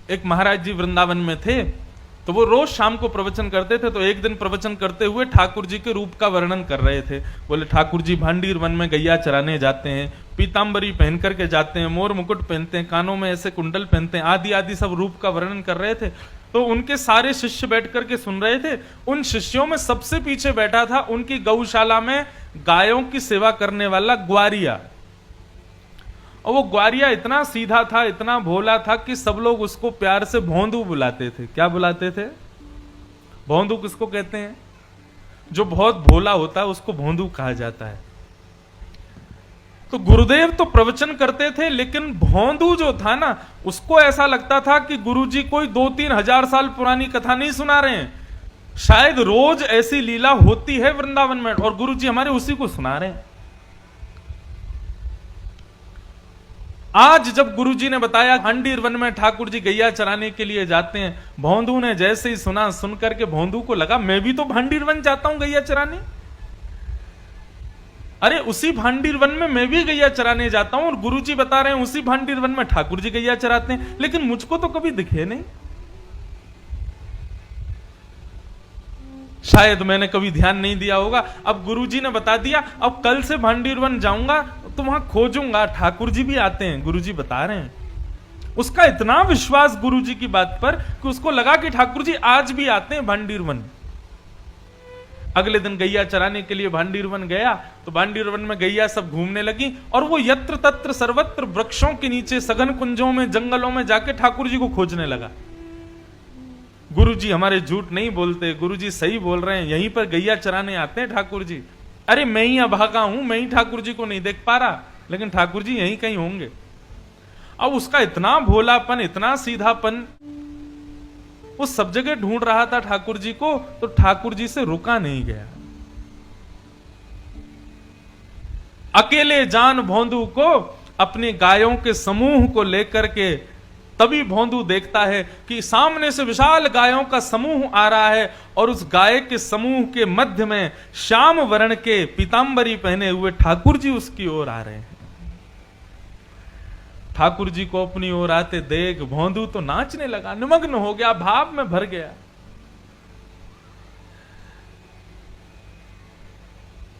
एक महाराज जी वृंदावन में थे, तो वो रोज शाम को प्रवचन करते थे। तो एक दिन प्रवचन करते हुए ठाकुर जी के रूप का वर्णन कर रहे थे। बोले ठाकुर जी भांडीर वन में गैया चराने जाते हैं, पीताम्बरी पहन करके जाते हैं, मोर मुकुट पहनते हैं, कानों में ऐसे कुंडल पहनते हैं, आदि आदि सब रूप का वर्णन कर रहे थे। तो उनके सारे शिष्य बैठ करके सुन रहे थे। उन शिष्यों में सबसे पीछे बैठा था उनकी गौशाला में गायों की सेवा करने वाला ग्वारिया। और वो ग्वारिया इतना सीधा था, इतना भोला था कि सब लोग उसको प्यार से भोंदू बुलाते थे। क्या बुलाते थे? भोंदू किसको कहते हैं? जो बहुत भोला होता है उसको भोंदू कहा जाता है। तो गुरुदेव तो प्रवचन करते थे, लेकिन भोंदू जो था ना, उसको ऐसा लगता था कि गुरुजी कोई 2-3 हजार साल पुरानी कथा नहीं सुना रहे हैं, शायद रोज ऐसी लीला होती है वृंदावन में और गुरुजी हमारे उसी को सुना रहे हैं। आज जब गुरुजी ने बताया भांडीर वन में ठाकुर जी गैया चराने के लिए जाते हैं, भोंदू ने जैसे ही सुना, सुन करके भोंदू को लगा मैं भी तो भांडीर वन जाता हूं गैया चराने। अरे उसी भांडीर वन में मैं भी गैया चराने जाता हूं और गुरुजी बता रहे हैं उसी भांडीर वन में ठाकुर जी गैया चराते हैं, लेकिन मुझको तो कभी दिखे नहीं। शायद मैंने कभी ध्यान नहीं दिया होगा। अब गुरुजी ने बता दिया, अब कल से भांडीर वन जाऊंगा तो वहां खोजूंगा, ठाकुर जी भी आते हैं, गुरुजी बता रहे हैं। उसका इतना विश्वास गुरुजी की बात पर कि उसको लगा कि ठाकुर जी आज भी आते हैं भांडीर वन। अगले दिन गैया चराने के लिए भांडीर वन गया, तो भांडीर वन में गैया सब घूमने लगी और वो यत्र तत्र सर्वत्र वृक्षों के नीचे, सघन कुंजों में, जंगलों में जाके ठाकुर जी को खोजने लगा। गुरुजी हमारे झूठ नहीं बोलते, गुरुजी सही बोल रहे हैं, यहीं पर गैया चराने आते हैं ठाकुर जी। अरे मैं ही अभागा हूं, मैं ही ठाकुर जी को नहीं देख पा रहा, लेकिन ठाकुर जी यहीं कहीं होंगे। अब उसका इतना भोलापन, इतना सीधापन, वो सब जगह ढूंढ रहा था ठाकुर जी को, तो ठाकुर जी से रुका नहीं गया। अकेले जान भोंदू को अपने गायों के समूह को लेकर के, तभी भोंदू देखता है कि सामने से विशाल गायों का समूह आ रहा है और उस गाय के समूह के मध्य में श्याम वर्ण के पीतांबरी पहने हुए ठाकुर जी उसकी ओर आ रहे हैं। ठाकुर जी को अपनी ओर आते देख भोंदू तो नाचने लगा, निमग्न हो गया, भाव में भर गया।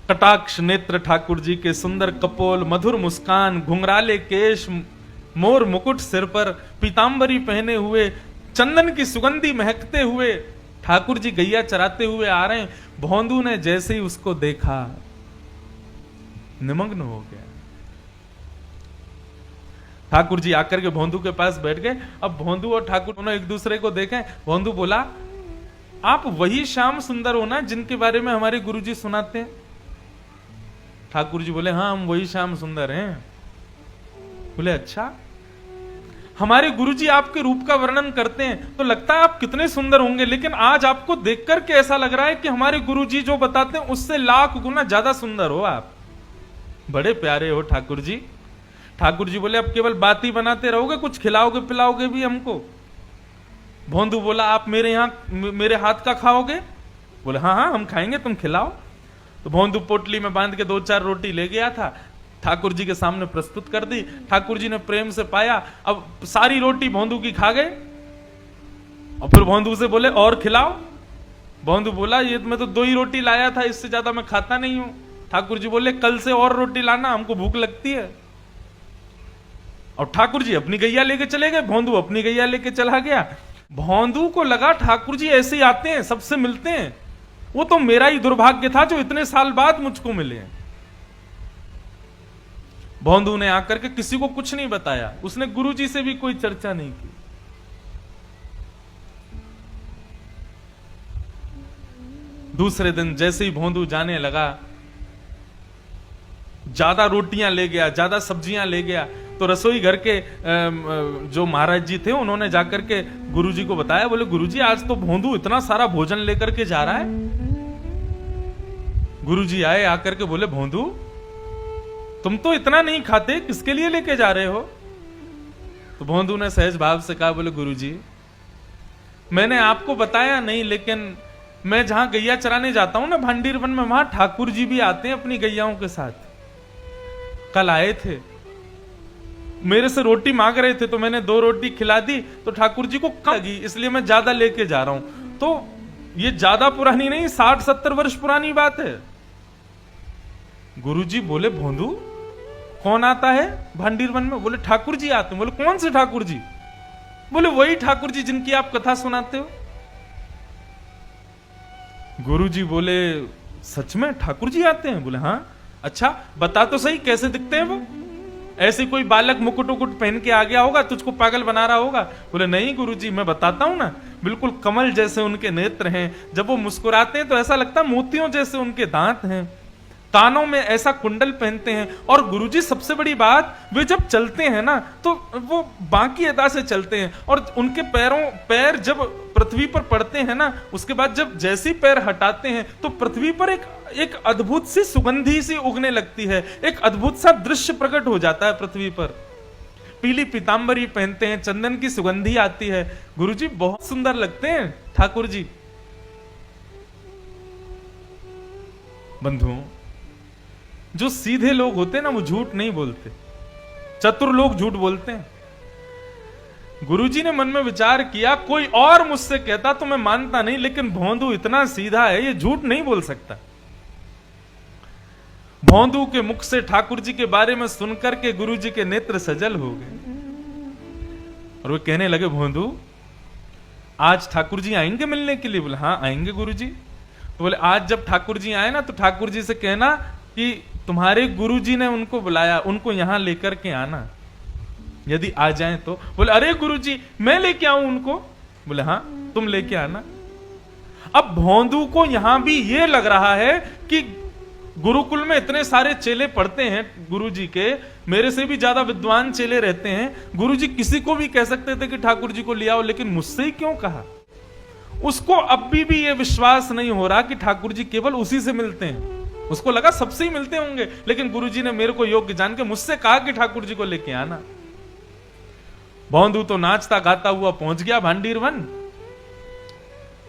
कटाक्ष नेत्र ठाकुर जी के, सुंदर कपोल, मधुर मुस्कान, घुंघराले केश, मोर मुकुट सिर पर, पीतांबरी पहने हुए, चंदन की सुगंधी महकते हुए ठाकुर जी गैया चराते हुए आ रहे हैं। भोंदू ने जैसे ही उसको देखा निमग्न हो गया। ठाकुर जी आकर के भोंदू के पास बैठ गए। अब भोंदू और ठाकुर दोनों एक दूसरे को देखें। भोंदू बोला, आप वही श्याम सुंदर हो ना जिनके बारे में हमारे गुरुजी सुनाते हैं? ठाकुर जी बोले, हाँ हम वही श्याम सुंदर हैं। बोले, अच्छा, हमारे गुरुजी आपके रूप का वर्णन करते हैं तो लगता है आप कितने सुंदर होंगे, लेकिन आज आपको देखकर के ऐसा लग रहा है कि हमारे गुरुजी जो बताते हैं उससे लाख गुना ज्यादा सुंदर हो आप। बड़े प्यारे हो ठाकुर जी। ठाकुर जी बोले, अब केवल बात ही बनाते रहोगे, कुछ खिलाओगे पिलाओगे भी हमको? भोंदू बोला, आप मेरे हाथ का खाओगे? बोले, हाँ हाँ हम खाएंगे, तुम खिलाओ। तो भोंदू पोटली में बांध के 2-4 रोटी ले गया था, ठाकुर जी के सामने प्रस्तुत कर दी। ठाकुर जी ने प्रेम से पाया। अब सारी रोटी भोंदू की खा गए और फिर भोंदू से बोले, और खिलाओ। भोंदू बोला, ये मैं तो 2 ही रोटी लाया था, इससे ज्यादा मैं खाता नहीं हूं। ठाकुर जी बोले, कल से और रोटी लाना, हमको भूख लगती है। और ठाकुर जी अपनी गैया लेके चले गए, भोंदू अपनी गैया लेके चला गया। भोंदू को लगा ठाकुर जी ऐसे ही आते हैं, सबसे मिलते हैं, वो तो मेरा ही दुर्भाग्य था जो इतने साल बाद मुझको मिले हैं। भोंदू ने आकर के किसी को कुछ नहीं बताया, उसने गुरुजी से भी कोई चर्चा नहीं की। दूसरे दिन जैसे ही भोंदू जाने लगा, ज्यादा रोटियां ले गया, ज्यादा सब्जियां ले गया। तो रसोई घर के जो महाराज जी थे उन्होंने जाकर के गुरुजी को बताया। बोले, गुरुजी आज तो भोंदू इतना सारा भोजन लेकर के जा रहा है। गुरुजी आए, आकर के बोले, भोंदू तुम तो इतना नहीं खाते, किसके लिए लेके जा रहे हो? तो भोंदू ने सहज भाव से कहा, बोले, गुरुजी मैंने आपको बताया नहीं, लेकिन मैं जहां गैया चराने जाता हूं ना भांडीर वन में, वहां ठाकुर जी भी आते हैं अपनी गैयाओं के साथ। कल आए थे। मेरे से रोटी मांग रहे थे तो मैंने 2 रोटी खिला दी, तो ठाकुर जी को कम लगी, इसलिए मैं ज्यादा लेके जा रहा हूं। तो ये ज्यादा पुरानी नहीं, 60-70 वर्ष पुरानी बात है। गुरुजी बोले, भोंदू कौन आता है भांडीर वन में? बोले ठाकुर जी आते हैं। बोले कौन से ठाकुर जी? बोले वही ठाकुर जी जिनकी आप कथा सुनाते हो। गुरुजी बोले सच में ठाकुर जी आते हैं? बोले हाँ। अच्छा बता तो सही कैसे दिखते हैं वो? ऐसे कोई बालक मुकुट उकुट पहन के आ गया होगा, तुझको पागल बना रहा होगा? बोले नहीं गुरुजी, मैं बताता हूं ना, बिल्कुल कमल जैसे उनके नेत्र हैं, जब वो मुस्कुराते हैं तो ऐसा लगता है मोतियों जैसे उनके दांत हैं, कानों में ऐसा कुंडल पहनते हैं, और गुरुजी सबसे बड़ी बात, वे जब चलते हैं ना तो वो बाकी अदा से चलते हैं, और उनके पैर जब पृथ्वी पर पड़ते हैं ना, उसके बाद जब जैसी पैर हटाते हैं तो पृथ्वी पर एक अद्भुत सी सुगंधी सी उगने लगती है, एक अद्भुत सा दृश्य प्रकट हो जाता है पृथ्वी पर। पीली पीतांबरी पहनते हैं, चंदन की सुगंधी आती है, गुरुजी बहुत सुंदर लगते हैं ठाकुर जी। बंधुओं, जो सीधे लोग होते हैं ना वो झूठ नहीं बोलते, चतुर लोग झूठ बोलते हैं। गुरुजी ने मन में विचार किया, कोई और मुझसे कहता तो मैं मानता नहीं, लेकिन भोंदू इतना सीधा है, ये झूठ नहीं बोल सकता। भोंदू के मुख से ठाकुर जी के बारे में सुनकर के गुरुजी के नेत्र सजल हो गए, और वे कहने लगे, भोंदू आज ठाकुर जी आएंगे मिलने के लिए? बोले हाँ आएंगे गुरुजी। तो बोले आज जब ठाकुर जी आए ना तो ठाकुर जी से कहना कि तुम्हारे गुरुजी ने उनको बुलाया, उनको यहां लेकर के आना, यदि आ जाएं तो। बोले अरे गुरुजी मैं लेके आऊं उनको? बोले हाँ तुम लेके आना। अब भोंदू को यहां भी ये लग रहा है कि गुरुकुल में इतने सारे चेले पढ़ते हैं गुरुजी के, मेरे से भी ज्यादा विद्वान चेले रहते हैं, गुरुजी किसी को भी कह सकते थे कि ठाकुर जी को ले आओ, लेकिन मुझसे ही क्यों कहा? उसको अब भी ये विश्वास नहीं हो रहा कि ठाकुर जी केवल उसी से मिलते हैं। उसको लगा सबसे ही मिलते होंगे, लेकिन गुरुजी ने मेरे को योग्य जान के मुझसे कहा कि ठाकुर जी को लेके आना। भोंदू तो नाचता गाता हुआ पहुंच गया भांडीर वन।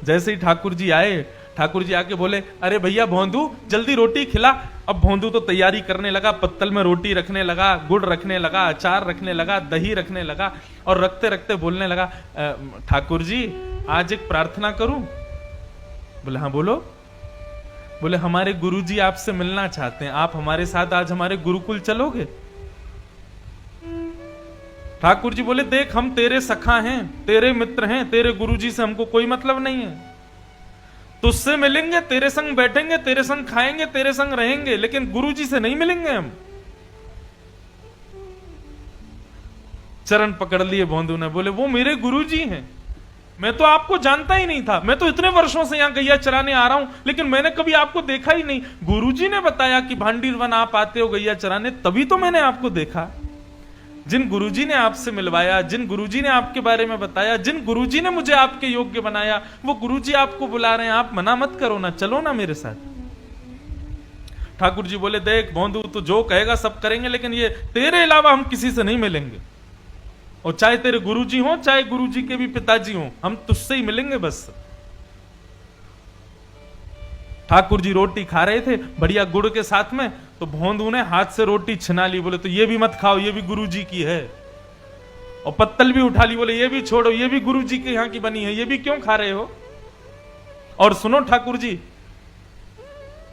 जैसे ही ठाकुर जी आए, ठाकुर जी आके बोले, अरे भैया भोंदू जल्दी रोटी खिला। अब भोंदू तो तैयारी करने लगा, पत्तल में रोटी रखने लगा, गुड़ रखने लगा, अचार रखने लगा, दही रखने लगा, और रखते रखते बोलने लगा, ठाकुर जी आज एक प्रार्थना करूं? बोले हाँ बोलो। बोले हमारे गुरुजी आपसे मिलना चाहते हैं, आप हमारे साथ आज हमारे गुरुकुल चलोगे? ठाकुर जी बोले, देख हम तेरे सखा हैं, तेरे मित्र हैं, तेरे गुरुजी से हमको कोई मतलब नहीं है, तुझसे मिलेंगे, तेरे संग बैठेंगे, तेरे संग खाएंगे, तेरे संग रहेंगे, लेकिन गुरुजी से नहीं मिलेंगे हम। चरण पकड़ लिए भोंदू ने, बोले वो मेरे गुरुजी हैं, मैं तो आपको जानता ही नहीं था, मैं तो इतने वर्षों से यहां गैया चराने आ रहा हूं, लेकिन मैंने कभी आपको देखा ही नहीं। गुरुजी ने बताया कि भांडीर वन आप आते हो गैया चराने, तभी तो मैंने आपको देखा। जिन गुरुजी ने आपसे मिलवाया, जिन गुरुजी ने आपके बारे में बताया, जिन गुरुजी ने मुझे आपके योग्य बनाया, वो गुरुजी आपको बुला रहे हैं, आप मना मत करो ना, चलो ना मेरे साथ। ठाकुर जी बोले, देख भोंदू तू जो कहेगा सब करेंगे, लेकिन ये तेरे अलावा हम किसी से नहीं मिलेंगे, और चाहे तेरे गुरुजी हो चाहे गुरुजी के भी पिताजी हो, हम तुझसे ही मिलेंगे बस। ठाकुर जी रोटी खा रहे थे बढ़िया गुड़ के साथ में, तो भोंदू ने हाथ से रोटी छिना ली, बोले तो ये भी मत खाओ, ये भी गुरुजी की है। और पत्तल भी उठा ली, बोले ये भी छोड़ो, ये भी गुरुजी के यहाँ की बनी है, ये भी क्यों खा रहे हो? और सुनो ठाकुर जी,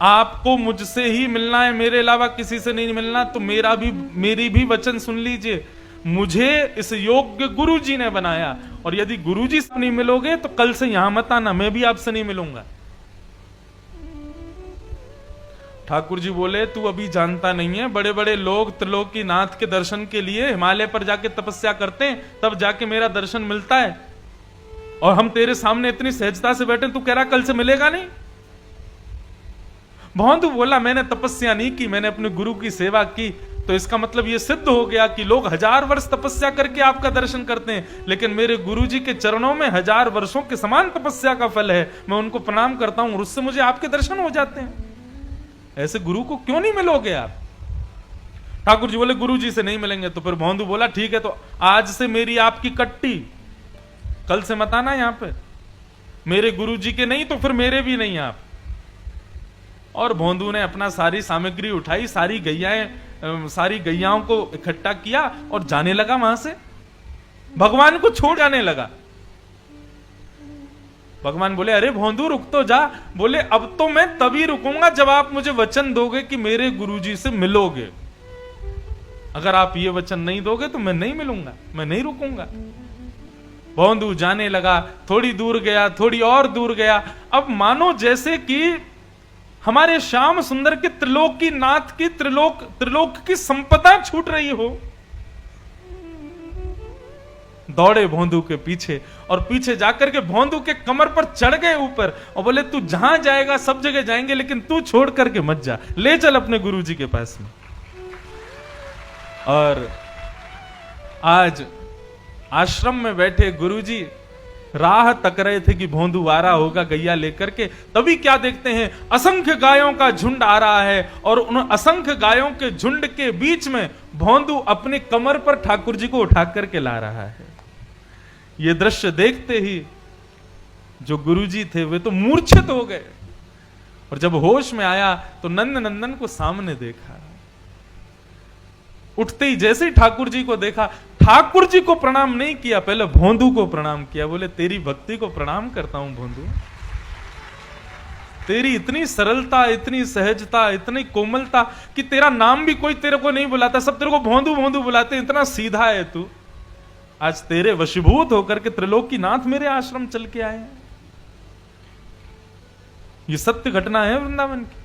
आपको मुझसे ही मिलना है, मेरे अलावा किसी से नहीं मिलना, तो मेरी भी वचन सुन लीजिए, मुझे इस योग्य गुरुजी ने बनाया, और यदि गुरुजी से नहीं मिलोगे तो कल से यहां मत आना, मैं भी आपसे नहीं मिलूंगा। ठाकुर जी बोले, तू अभी जानता नहीं है, बड़े बड़े लोग त्रिलोकीनाथ के दर्शन के लिए हिमालय पर जाके तपस्या करते हैं, तब जाके मेरा दर्शन मिलता है, और हम तेरे सामने इतनी सहजता से बैठे, तू कह रहा कल से मिलेगा नहीं? भोंदू बोला, मैंने तपस्या नहीं की, मैंने अपने गुरु की सेवा की, तो इसका मतलब यह सिद्ध हो गया कि लोग 1000 वर्ष तपस्या करके आपका दर्शन करते हैं, लेकिन मेरे गुरुजी के चरणों में 1000 वर्षों के समान तपस्या का फल है, मैं उनको प्रणाम करता हूं और उससे मुझे आपके दर्शन हो जाते हैं। ऐसे गुरु को क्यों नहीं मिलोगे आप? ठाकुर जी बोले, गुरुजी से नहीं मिलेंगे। तो फिर भोंदू बोला, ठीक है, तो आज से मेरी आपकी कट्टी, कल से मत आना यहां पे, मेरे गुरुजी के नहीं तो फिर मेरे भी नहीं आप। और भोंदू ने अपना सारी सामग्री उठाई, सारी गैयाओं को इकट्ठा किया और जाने लगा वहां से, भगवान को छोड़ जाने लगा। भगवान बोले अरे भोंदू रुक तो जा। बोले अब तो मैं तभी रुकूंगा जब आप मुझे वचन दोगे कि मेरे गुरुजी से मिलोगे। अगर आप ये वचन नहीं दोगे तो मैं नहीं मिलूंगा, मैं नहीं रुकूंगा। भोंदू जाने लगा, थोड़ी दूर गया, थोड़ी और दूर गया। अब मानो जैसे कि हमारे श्याम सुंदर के त्रिलोक की नाथ की त्रिलोक की संपदा छूट रही हो। दौड़े भोंदू के पीछे और पीछे जाकर के भोंदू के कमर पर चढ़ गए ऊपर और बोले तू जहां जाएगा सब जगह जाएंगे, लेकिन तू छोड़ करके मत जा, ले चल अपने गुरुजी के पास में। और आज आश्रम में बैठे गुरुजी राह तक रहे थे कि भोंदू आ रहा होगा गैया लेकर के। तभी क्या देखते हैं, असंख्य गायों का झुंड आ रहा है और उन असंख्य गायों के झुंड के बीच में भोंदू अपने कमर पर ठाकुर जी को उठा करके ला रहा है। ये दृश्य देखते ही जो गुरुजी थे वे तो मूर्छित हो गए और जब होश में आया तो नंद नंदन को सामने देखा। उठते ही जैसे ही ठाकुर जी को देखा, ठाकुर जी को प्रणाम नहीं किया, पहले भोंदू को प्रणाम किया। बोले तेरी भक्ति को प्रणाम करता हूं भोंदू, तेरी इतनी सरलता, इतनी सहजता, इतनी कोमलता कि तेरा नाम भी कोई तेरे को नहीं बुलाता, सब तेरे को भोंदू भोंदू बुलाते, इतना सीधा है तू। आज तेरे वशीभूत होकर के त्रिलोक की नाथ मेरे आश्रम चल के आए हैं। ये सत्य घटना है वृंदावन की।